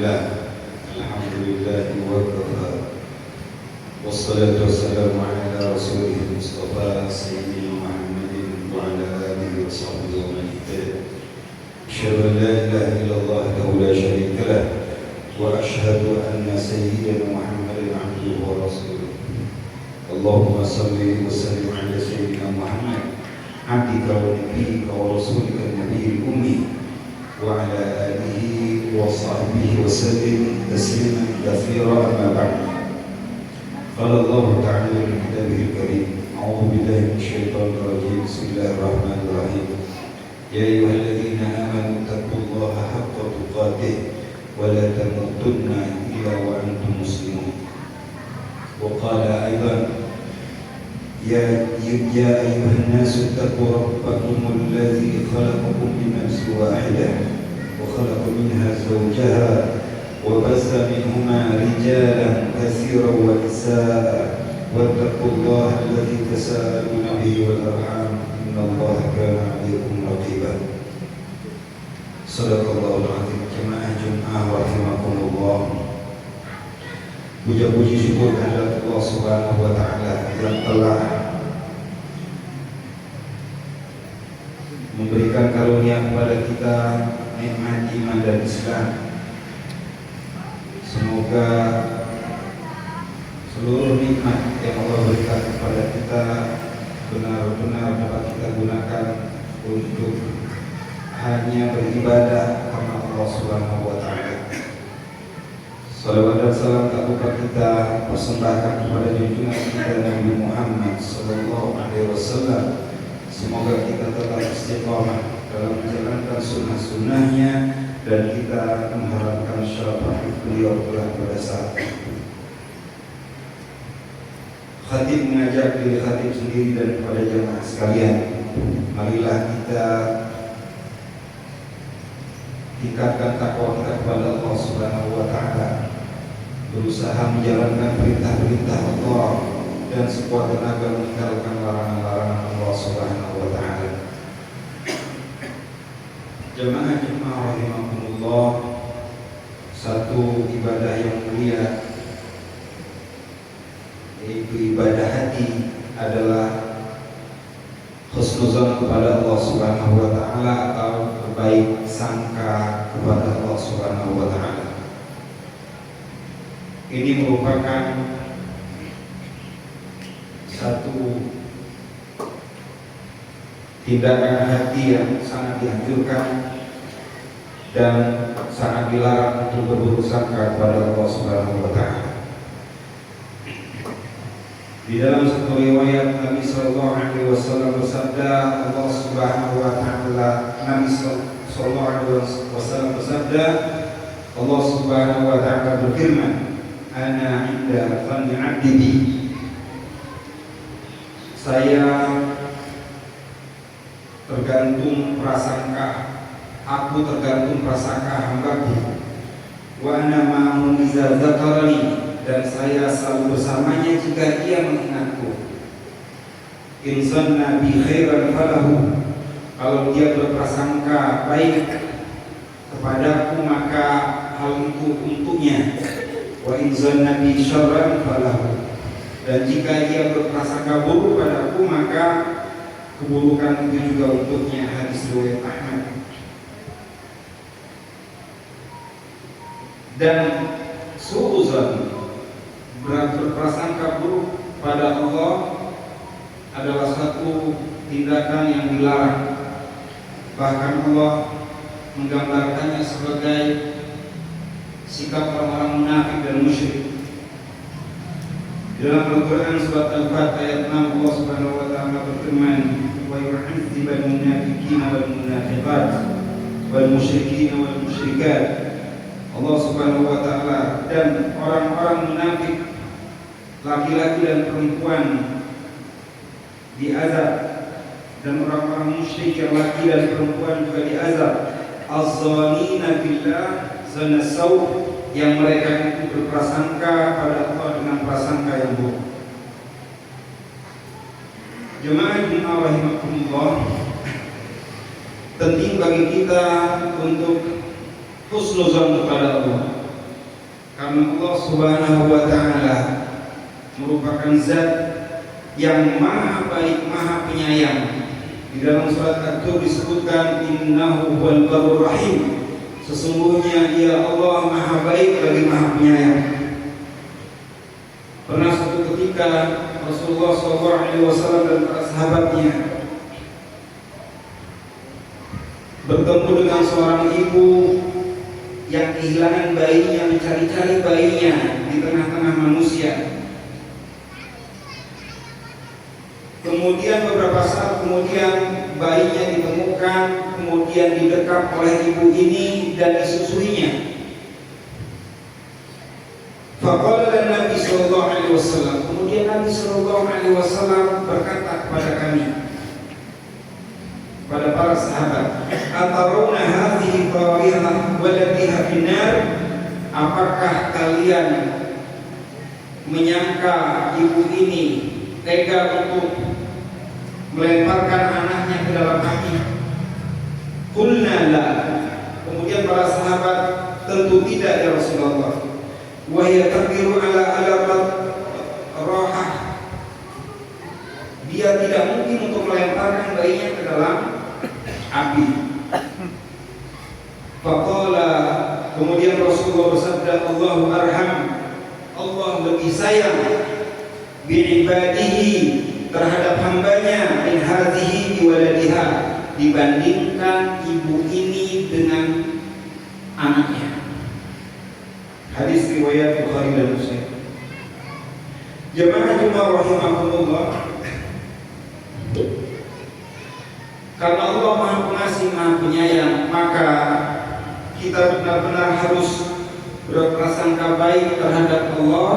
Bismillah. Alhamdulillah wa kafa. Wassalatu wassalamu ala rasulih Mustafa Sayyidina Muhammadin wa ala alihi wa sahbihi wa man ihtada. Asyhadu an la ilaha illallah wahdahu la syarika lah wa asyhadu anna sayyidina Muhammadan abduhu wa rasuluh. Allahumma salli wa sallim ala sayyidina Muhammad abdika wa nabiyyika wa rasulika nabiyil ummi wa ala alihi wa sahbihi wa sallim tasliman katsiran amma ba'd. Qala Allah ta'ala fi kitabihil karim, a'udzu billahi minasyaitonir rajim. Bismillahirrahmanirrahim. Ya ayyuhalladzina amanu taqullaha haqqa tuqatih wa la tamutunna illa wa antum muslimun. Wa qala aidan يا أيها الناس اتقوا ربكم الذي خلقكم من نفس واحدة وخلق منها زوجها وبث منهما رجالا كثيرا ونساء واتقوا الله الذي تساءلون به والأرحام إن الله كان عليكم رقيبا. صدق الله العظيم. Jemaah Jumat rahimakumullah. Puja-puji syukur kehadirat Allah Subhanahu wa taala yang telah memberikan karunia kepada kita nikmat iman dan Islam. Semoga seluruh nikmat yang Allah berikan kepada kita benar-benar dapat kita gunakan untuk hanya beribadah karena Allah Subhanahu wa taala. Salawat dan salam tak lupa kita persembahkan kepada junjungan kita Nabi Muhammad sallallahu alaihi wasallam. Semoga kita tetap istiqamah dalam menjalankan sunnah-sunnahnya dan kita mengharapkan syafaat beliau pada saat itu. Khatib mengajak diri khatib sendiri dan kepada jemaah sekalian, marilah kita tingkatkan takwa kita kepada Allah Subhanahu wa taala, berusaha menjalankan perintah-perintah Allah dan sekuat tenaga meninggalkan larangan-larangan Allah Subhanahu wa taala. Jemaah rahimakumullah, satu ibadah yang mulia yaitu ibadah hati adalah husnuzan kepada Allah Subhanahu wa taala atau berbaik sangka kepada Allah Subhanahu wa taala. Ini merupakan satu tindakan hati yang sangat dianjurkan dan sangat dilarang untuk berburuk sangka kepada Allah Subhanahu wa taala. Di dalam satu riwayat Nabi sallallahu alaihi wasallam bersabda, Allah Subhanahu wa taala, Nabi sallallahu alaihi wasallam bersabda, Allah Subhanahu wa taala berfirman, ana 'inda dhanni 'abdi bi. Saya tergantung prasangka, aku tergantung prasangka hambaku. Wa ana ma'ahu iza dzakarani, dan saya selalu bersamanya jika dia mengingatku. In zanna bi khairan falahu, kalau dia berprasangka baik kepadaku maka hal itu untuknya. Wa in zanna bi syarran falahu, dan jika dia berprasangka buruk padaku maka keburukan itu juga untuknya. Hadis riwayat Ahmad. Dan su'uzan, berprasangka buruk pada Allah adalah satu tindakan yang dilarang. Bahkan Allah menggambarkannya sebagai sikap orang-orang munafik dan musyrik. Dalam Al-Quran surat Al-Fat ayat 6, Allah Subhanahu wa taala berfirman, wa yu'adzibal munafiqina wal munafiqat wal musyrikina wal musyrikat. Allah Subhanahu wa taala, dan orang-orang munafik laki-laki dan perempuan diazab, dan orang-orang musyrik yang laki dan perempuan juga diazab. Az-zanina billah zana saw, yang mereka itu berprasangka pada Allah dengan prasangka yang buruk. Jemaah rahimakumullah, penting bagi kita untuk husnuzan kepada Allah, Karena Allah Subhanahu wa Ta'ala merupakan zat yang maha baik, maha penyayang. Di dalam surat At-Tur disebutkan innahu huwal barur rahim. Sesungguhnya Dia Allah maha baik lagi maha penyayang. Pernah suatu ketika Rasulullah SAW dan para sahabatnya bertemu dengan seorang ibu yang kehilangan bayinya, mencari-cari bayinya di tengah-tengah manusia. Kemudian beberapa saat kemudian bayinya ditemukan, kemudian didekap oleh ibu ini dan disusuinya. Faqala Nabi sallallahu alaihi wasallam, kemudian Nabi sallallahu alaihi wasallam berkata kepada kami, pada para sahabat, atarawna hadhihi tarihah waladiha finnar, apakah kalian menyangka ibu ini tega untuk melemparkan anaknya ke dalam api? Qulna la. Kemudian para sahabat, tentu tidak ya Rasulullah. Wa hiya taqdiru ala rahah. Dia tidak mungkin untuk melemparkan bayinya ke dalam api. Faqala, kemudian Rasulullah bersabda, Allahu arham, Allah lebih sayang bi'ibadihi, terhadap hambanya, min hadhihi biwaladiha, dibandingkan ibu ini dengan anaknya. Hadis riwayat Bukhari dan Muslim. Jemaah Jumat rahimahumullah, karena Allah Maha Pengasih, Maha Penyayang, maka kita benar-benar harus berprasangka baik terhadap Allah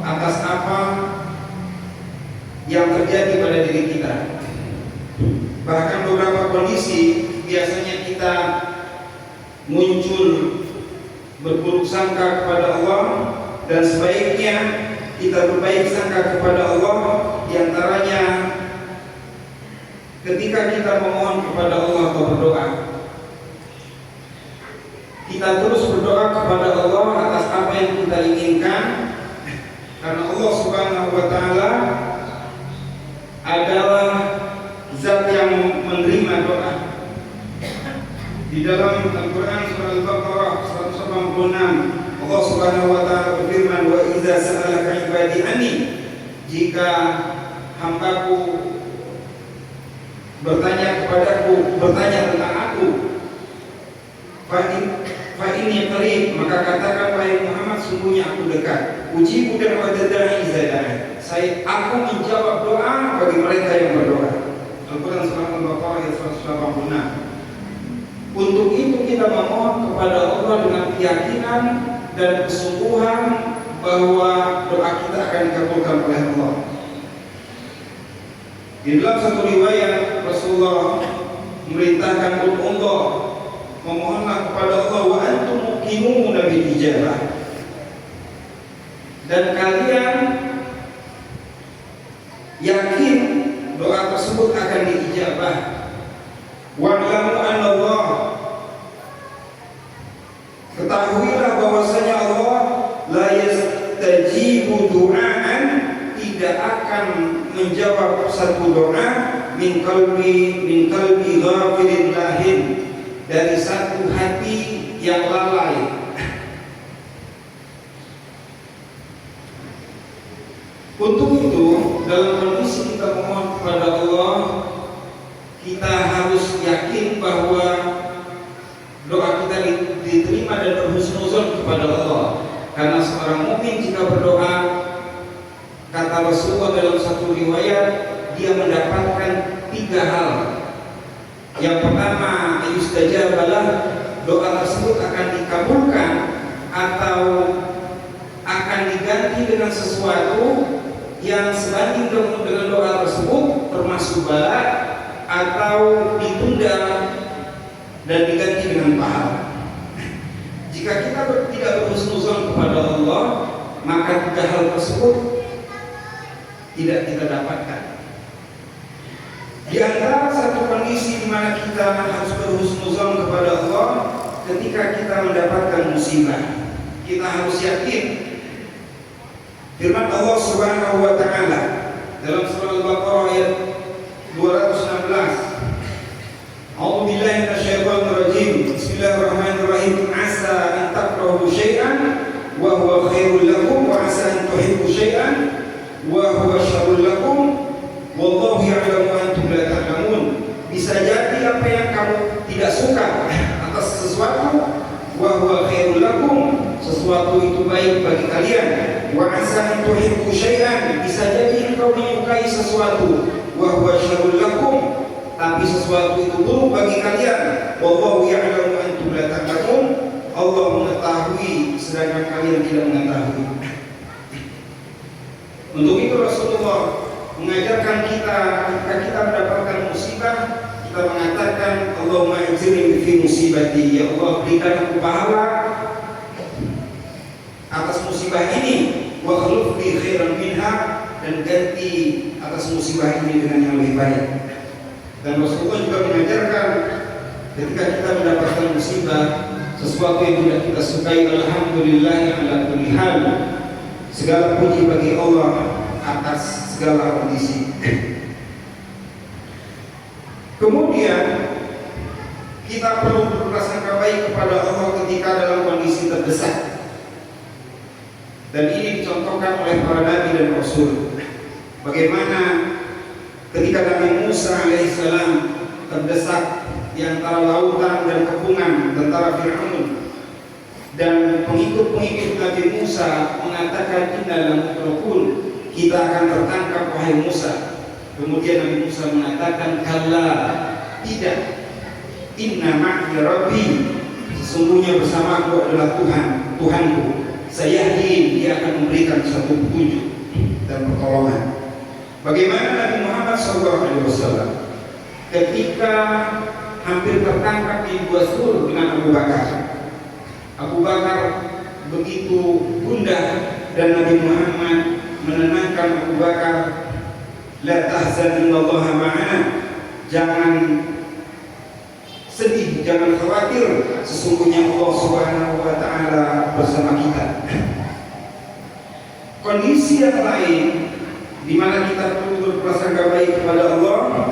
atas apa yang terjadi pada diri kita. Bahkan beberapa kondisi biasanya kita muncul berburuk sangka kepada Allah, dan sebaiknya kita berbaik sangka kepada Allah. Di antaranya ketika kita memohon kepada Allah atau berdoa, kita terus berdoa kepada Allah atas apa yang kita inginkan, karena Allah Subhanahu wa Ta'ala adalah zat yang menerima doa. Di dalam Al-Quran surah Al-Baqarah 186, Allah Subhanahu wa Ta'ala berfirman, wa idza sa'alaka ibadi anni, jika hambaku bertanya kepadaku, bertanya tentang aku, fa inni qarib, maka katakan wahai Muhammad, sungguhnya aku dekat. Ujibu dan wadadai zadai, aku menjawab doa bagi mereka yang berdoa. Al-Quran surah Al-Baqarah ayat 186. Untuk itu kita memohon kepada Allah dengan keyakinan dan kesungguhan bahwa doa kita akan dikabulkan oleh Allah. Di dalam satu riwayat Rasulullah memerintahkan Allah, memohonlah kepada Allah wa antum muqinuna bil ijabah, dan kalian yakin doa tersebut akan diijabah. Wa'lamu anna Allah, ketahuilah bahwasanya Allah la yastajibu du'aan, tidak akan menjawab satu doa min qalbi ghafirin lahin, dari satu hati yang lalai. Untuk itu, dalam kondisi kita memohon kepada Allah, kita harus yakin bahwa doa kita diterima dan berhusnuzon kepada Allah. Karena seorang mukmin jika berdoa, kata Rasulullah dalam satu riwayat, dia mendapatkan 3 hal. Yang pertama, yustajabalah, doa tersebut akan dikabulkan atau akan diganti dengan sesuatu yang sebanding dengan doa tersebut, termasuk bala, atau ditunda dan diganti dengan pahala. Jika kita tidak berhusnuzon kepada Allah, maka 3 hal tersebut tidak kita dapatkan. Di antara satu kondisi di mana kita harus berhusnuzon kepada Allah ketika kita mendapatkan musibah. kita harus yakin firman Allah Subhanahu wa taala dalam surah Al-Baqarah ayat 216. A'udzu billahi minasyaitonir rajim. Bismillahirrahmanirrahim. Asa an takrahu syai'an wa huwa khairul lakum wa asa an tuhibbu syai'an wa huwa syarrul lakum wallahu ya'lamu wa antum la ta'lamun. Bisa jadi apa yang kamu tidak suka atas sesuatu, wa huwa khairul lakum, sesuatu itu baik bagi kalian, wa asa an tuhibbu syai'an, bisa jadi engkau menyukai sesuatu, wa huwa syarrul lakum, tapi sesuatu itu buruk bagi kalian, wallahu ya'lamu wa antum la ta'lamun, Allah mengetahui sedangkan kalian tidak mengetahui. Untuk itu Rasulullah mengajarkan kita ketika kita mendapatkan musibah, kita mengatakan Allahumma ajirni fi musibati, ya Allah berikan aku pahala atas musibah ini, wa khuluf li khairan minha, dan ganti atas musibah ini dengan yang lebih baik. Dan Rasulullah juga mengajarkan ketika kita mendapatkan musibah, sesuatu yang tidak kita sukai, alhamdulillah ala kulli hal, segala puji bagi Allah atas segala kondisi. Kemudian kita perlu berprasangka baik kepada Allah ketika dalam kondisi terdesak. Dan ini dicontohkan oleh para nabi dan rasul. Bagaimana ketika Nabi Musa alaihissalam terdesak di antara lautan dan kepungan tentara Fir'aun, dan pengikut-pengikut Nabi Musa mengatakan inna lamudrakun, kita akan tertangkap wahai Musa. Kemudian Nabi Musa mengatakan kalla, tidak, inna ma'i rabbi, sesungguhnya bersamaku adalah Tuhanku, sayahdi, dia akan memberikan satu petunjuk dan pertolongan. Bagaimana Nabi Muhammad SAW ketika hampir tertangkap di Gua Sur dengan Abu Bakar. Abu Bakar begitu gundah dan Nabi Muhammad menenangkan Abu Bakar, la tahzan innallaha ma'ana, jangan sedih, jangan khawatir, sesungguhnya Allah Subhanahu wa taala bersama kita. Kondisi yang lain di mana kita perlu berprasangka baik kepada Allah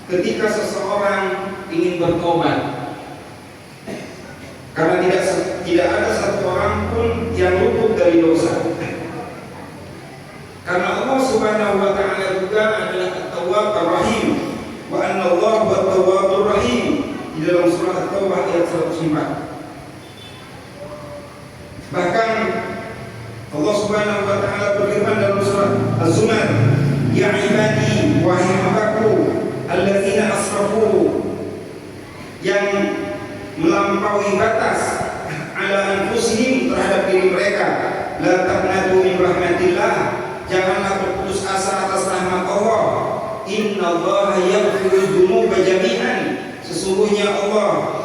ketika seseorang ingin bertobat, karena tidak ada satu orang pun yang luput dari dosa. Karena Allah Subhanahu wa taala juga adalah At-Tawwab Ar-Rahim, wa anna Allah huwa At-Tawwabur Rahim, di dalam surah At-Taubah ayat 104. Bahkan Allah Subhanahu wa taala berfirman dalam surah Az-Zumar, ya ibadi, wahai hambaku alladzina asrafu, yang melampaui batas, ala anfusihim, terhadap diri mereka, la taqnatu min rahmatillah, janganlah berputus asa atas rahmat Allah, innallaha yaghfiru dzunuba jami'an, sesungguhnya Allah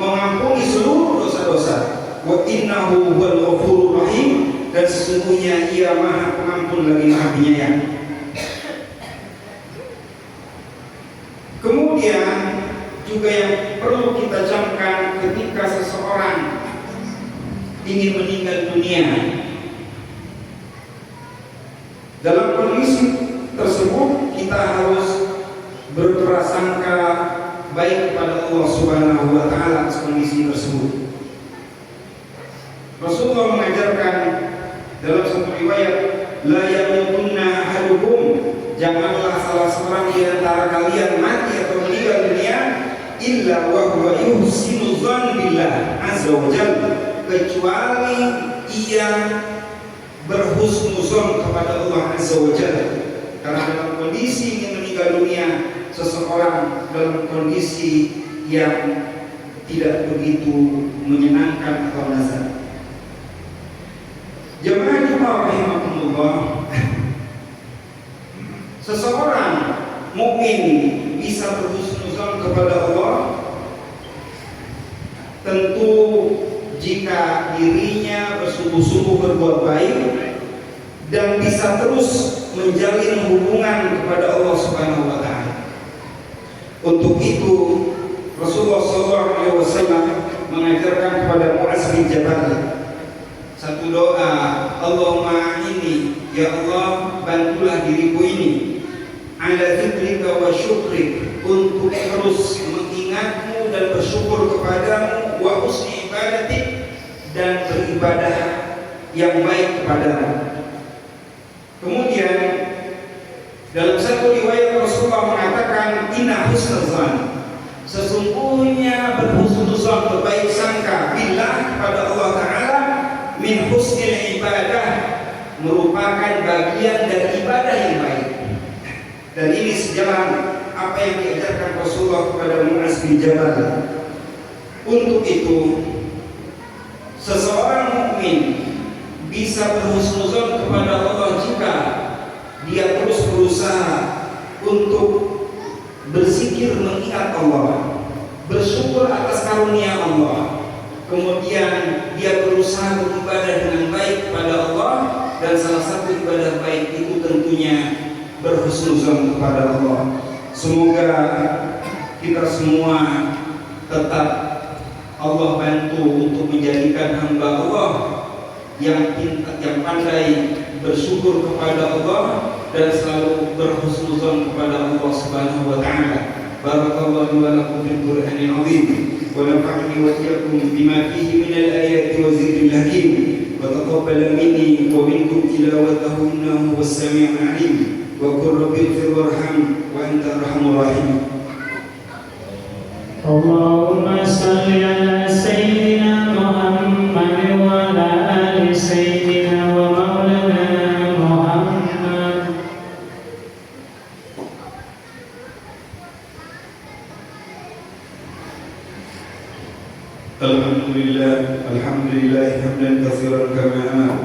mengampuni seluruh dosa-dosa, wa innahu huwal ghafurur rahim, dan sesungguhnya Ia Maha Pengampun lagi Maha Penyayang. Kemudian juga yang perlu kita camkan ketika seseorang ingin meninggal dunia, dalam kondisi tersebut kita harus berprasangka baik kepada Allah Subhanahu wa taala atas kondisi tersebut. Rasulullah mengajarkan dalam satu riwayat, la yamutunna ahadukum, janganlah salah seorang di antara kalian mati atau meninggal dunia illa wa huwa yuhsinu dzan billah azza wa jalla, kecuali ia berhusnuzon kepada Allah azza wa jalla. Karena dalam kondisi ingin meninggal dunia, seseorang dalam kondisi yang tidak begitu menyenangkan atau nazar. Jemaah rahimahumullah, seseorang mukmin bisa berhusnuzon kepada Allah tentu jika dirinya bersungguh-sungguh berbuat baik dan bisa terus menjalin hubungan kepada Allah Subhanahu wa taala. Untuk itu Rasulullah SAW mengajarkan kepada Mu'adz bin Jabal satu doa, Allahumma ini, ya Allah bantulah diriku ini ala dzikrika wa syukrik, untuk terus mengingatmu dan bersyukur kepadamu, wa husni ibadatik, dan beribadah yang baik kepadamu. Kemudian dalam satu riwayat Rasulullah mengatakan inna husnuzan, sesungguhnya berhusnuzan, berbaik sangka billah kepada Allah Ta'ala, min husnil ibadah, merupakan bagian dari ibadah yang baik. Dan ini sejalan apa yang diajarkan Rasulullah kepada Mu'adz bin Jabal. Untuk itu seseorang mukmin bisa berhusnuzon kepada Allah jika dia terus berusaha untuk berzikir mengingat Allah, bersyukur atas karunia Allah, kemudian dia berusaha beribadah dengan baik kepada Allah, dan salah satu ibadah baik itu tentunya berhusnuzon kepada Allah. Semoga kita semua tetap Allah bantu untuk menjadikan hamba Allah yang pandai bersyukur kepada Allah dan selalu berhusnuzon kepada Allah Subhanahu wa taala. Barakallahu wa lakum fil Qur'anil azim wa nafa'ani wa iyyakum bima fihi minal ayati wa zikril hakim wa taqabbal minni wa minkum tilawatahu innahu was-sami'ul 'alim wa qur rabbighfir warham wa anta arhamur rahim. Allahumma salli ala sayyidina Muhammad wa ala ali sayyidina wa maulana Muhammad. Alhamdulillah hamdan katsiran kama amara.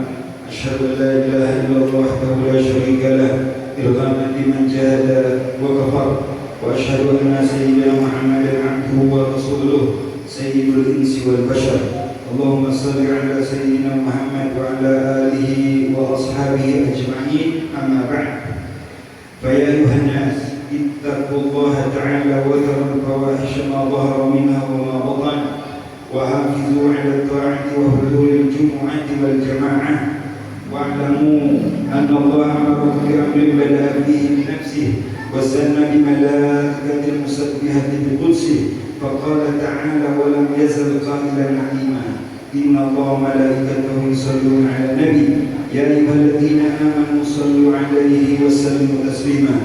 Asyhadu an la ilaha illallah wahdahu la syarika lah, irghaman liman jahada wa kafar. Wa asyhadu anna sayyidina Muhammadan 'abduhu wa rasuluh, sayyidul insi wal bashar. Allahumma shalli 'ala sayyidina Muhammad wa 'ala alihi wa ashabihi ajma'in. Amma ba'd. Fa ya ayuhan nas, ittaqullaha ta'ala wa dharul fawahisha ma dhahara minha wa ma batan. وحافظوا على الطاعة وحضور الجمعة والجماعة واعلموا أن الله أمركم بأمر بدأ فيه بنفسه وسن بملائكة المسبحة بقدسه فقال تعالى ولم يزل قائلا عليما إن الله وملائكته يصلون على النبي يا أيها الذين آمنوا صلوا عليه وسلموا تسليما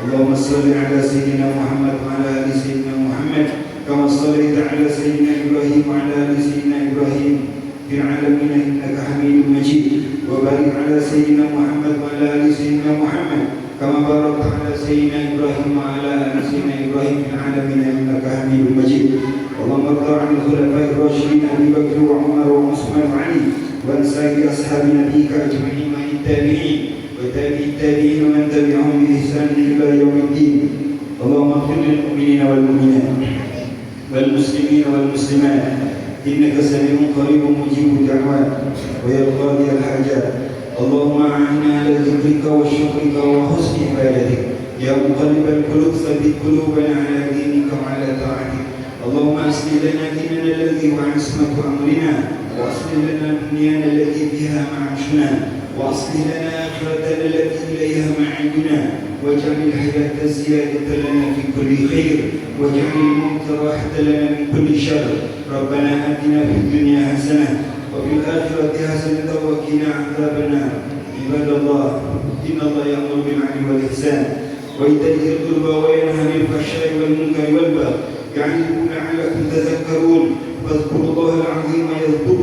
اللهم صل على سيدنا محمد وعلى آل سيدنا محمد كما صليت على سيدنا إبراهيم وعلى آل سيدنا إبراهيم في العالمين إنك حميد مجيد وبارك على سيدنا محمد وعلى آل سيدنا محمد كما باركت على سيدنا إبراهيم وعلى آل سيدنا إبراهيم في العالمين إنك حميد مجيد اللهم ارض عن الخلفاء الراشدين أبي بكر وعمر وعثمان وعلي وعن سائر أصحاب نبيك أجمعين وعن التابعين وتابع التابعين ومن تبعهم بإحسان إلى يوم الدين اللهم اغفر للمؤمنين والمؤمنات والمسلمين والمسلمات إنك سميع قريب مجيب الدعوات ويا قاضي الحاجات اللهم أعنا على ذكرك وشكرك وحسن عبادتك يا مقلب القلوب ثبت قلوبنا على دينك وعلى طاعتك اللهم أصلح لنا ديننا الذي هو عصمة أمرنا وأصلح لنا دنيانا التي فيها معاشنا وأصلح لنا آخرتنا التي إليها معادنا واجعل الحياة زيادة لنا في كل خير واجعل الموت راحة لنا من كل شر ربنا آتنا في الدنيا حسنة وفي الآخرة حسنة وقنا عذاب النار عباد الله إن الله يأمر بالعدل والإحسان وإيتاء ذي القربى وينهى عن الفحشاء والمنكر والبغي يعظكم لعلكم تذكرون فاذكروا الله العظيم يذكركم